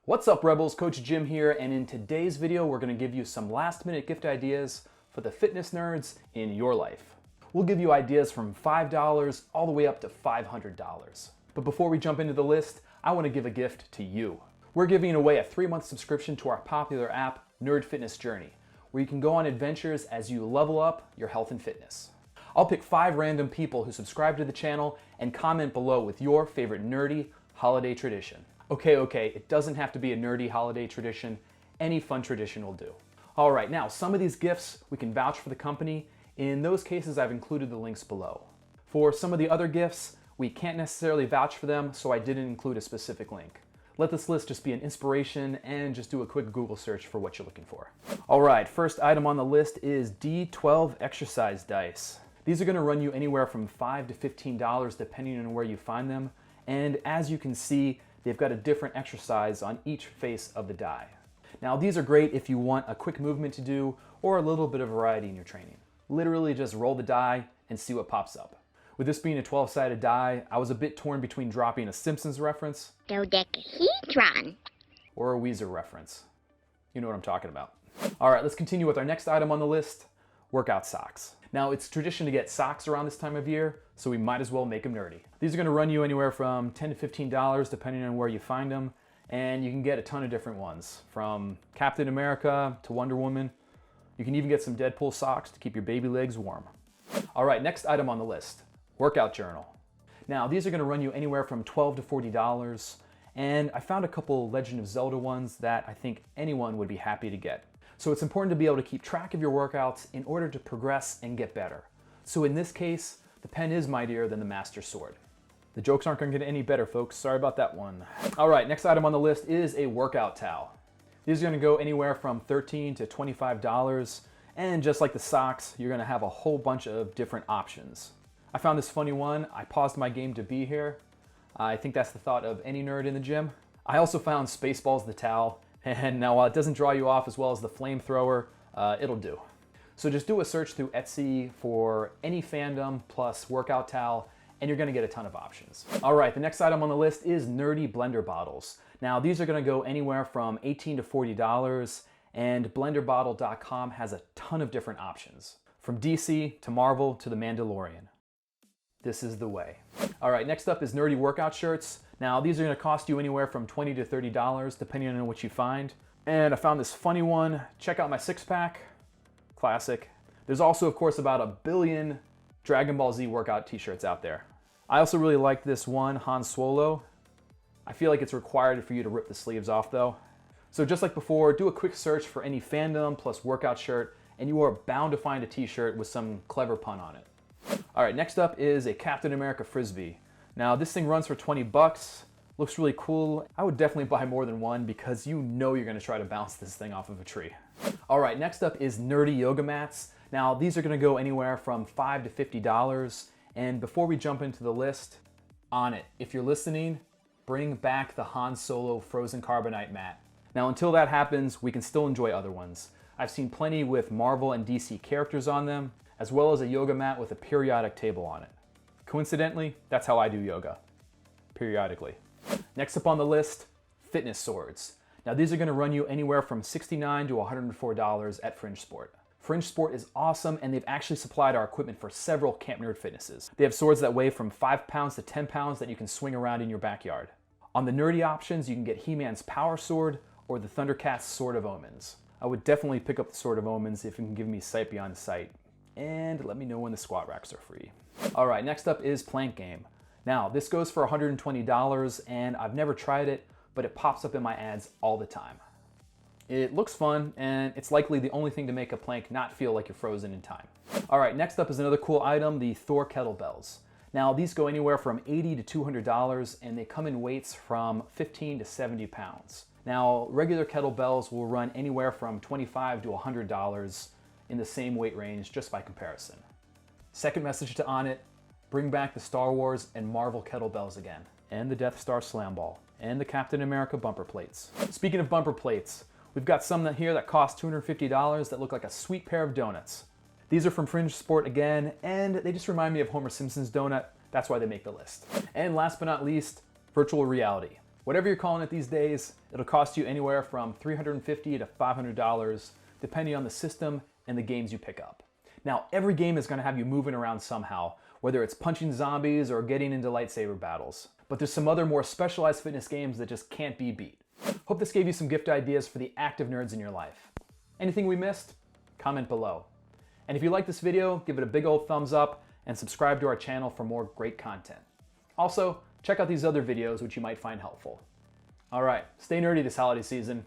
What's up, Rebels? Coach Jim here, and in today's video we're going to give you some last-minute gift ideas for the fitness nerds in your life. We'll give you ideas from $5 all the way up to $500. But before we jump into the list, I want to give a gift to you. We're giving away a 3-month subscription to our popular app, Nerd Fitness Journey, where you can go on adventures as you level up your health and fitness. I'll pick 5 random people who subscribe to the channel and comment below with your favorite nerdy holiday tradition. Okay, it doesn't have to be a nerdy holiday tradition. Any fun tradition will do. All right, now some of these gifts we can vouch for the company. In those cases, I've included the links below. For some of the other gifts, we can't necessarily vouch for them, so I didn't include a specific link. Let this list just be an inspiration and just do a quick Google search for what you're looking for. All right, first item on the list is D12 Exercise dice. These are gonna run you anywhere from $5 to $15 depending on where you find them. And as you can see, they've got a different exercise on each face of the die. Now these are great if you want a quick movement to do or a little bit of variety in your training. Literally just roll the die and see what pops up. With this being a 12-sided die, I was a bit torn between dropping a Simpsons reference Dodecahedron or a Weezer reference. You know what I'm talking about. All right, let's continue with our next item on the list, workout socks. Now it's tradition to get socks around this time of year, so we might as well make them nerdy. These are gonna run you anywhere from $10 to $15 depending on where you find them, and you can get a ton of different ones, from Captain America to Wonder Woman. You can even get some Deadpool socks to keep your baby legs warm. All right, next item on the list, workout journal. Now these are gonna run you anywhere from $12 to $40, and I found a couple Legend of Zelda ones that I think anyone would be happy to get. So it's important to be able to keep track of your workouts in order to progress and get better. So in this case, the pen is mightier than the Master Sword. The jokes aren't gonna get any better, folks. Sorry about that one. All right, next item on the list is a workout towel. These are gonna go anywhere from $13 to $25, and just like the socks, you're gonna have a whole bunch of different options. I found this funny one. I paused my game to be here. I think that's the thought of any nerd in the gym. I also found Spaceballs the towel, and now while it doesn't draw you off as well as the flamethrower, it'll do. So just do a search through Etsy for any fandom plus workout towel, and you're gonna get a ton of options. All right, the next item on the list is nerdy blender bottles. Now these are gonna go anywhere from $18 to $40, and blenderbottle.com has a ton of different options, from DC to Marvel to the Mandalorian. This is the way. All right, next up is nerdy workout shirts. Now these are gonna cost you anywhere from $20 to $30 depending on what you find. And I found this funny one. Check out my 6-pack, classic. There's also, of course, about 1 billion Dragon Ball Z workout t-shirts out there. I also really like this one, Han Solo. I feel like it's required for you to rip the sleeves off though. So just like before, do a quick search for any fandom plus workout shirt, and you are bound to find a t-shirt with some clever pun on it. All right, next up is a Captain America frisbee. Now this thing runs for 20 bucks, looks really cool. I would definitely buy more than one because you know you're gonna try to bounce this thing off of a tree. All right, next up is nerdy yoga mats. Now these are gonna go anywhere from $5 to $50. And before we jump into the list, on it, if you're listening, bring back the Han Solo frozen carbonite mat. Now until that happens, we can still enjoy other ones. I've seen plenty with Marvel and DC characters on them, as well as a yoga mat with a periodic table on it. Coincidentally, that's how I do yoga, periodically. Next up on the list, fitness swords. Now these are gonna run you anywhere from $69 to $104 at Fringe Sport. Fringe Sport is awesome, and they've actually supplied our equipment for several Camp Nerd Fitnesses. They have swords that weigh from 5 pounds to 10 pounds that you can swing around in your backyard. On the nerdy options, you can get He-Man's Power Sword or the Thundercats Sword of Omens. I would definitely pick up the Sword of Omens if you can give me sight beyond sight. And let me know when the squat racks are free. All right, next up is plank game. Now this goes for $120, and I've never tried it, but it pops up in my ads all the time. It looks fun, and it's likely the only thing to make a plank not feel like you're frozen in time. All right, next up is another cool item, the Thor kettlebells. Now these go anywhere from $80 to $200, and they come in weights from 15 to 70 pounds. Now regular kettlebells will run anywhere from $25 to $100 in the same weight range just by comparison. Second message to On It, bring back the Star Wars and Marvel kettlebells again, and the Death Star slam ball, and the Captain America bumper plates. Speaking of bumper plates, we've got some here that cost $250 that look like a sweet pair of donuts. These are from Fringe Sport again, and they just remind me of Homer Simpson's donut. That's why they make the list. And last but not least, virtual reality. Whatever you're calling it these days, it'll cost you anywhere from $350 to $500, depending on the system and the games you pick up. Now, every game is going to have you moving around somehow, whether it's punching zombies or getting into lightsaber battles. But there's some other more specialized fitness games that just can't be beat. Hope this gave you some gift ideas for the active nerds in your life. Anything we missed? Comment below. And if you like this video, give it a big old thumbs up and subscribe to our channel for more great content. Also, check out these other videos which you might find helpful. All right, stay nerdy this holiday season.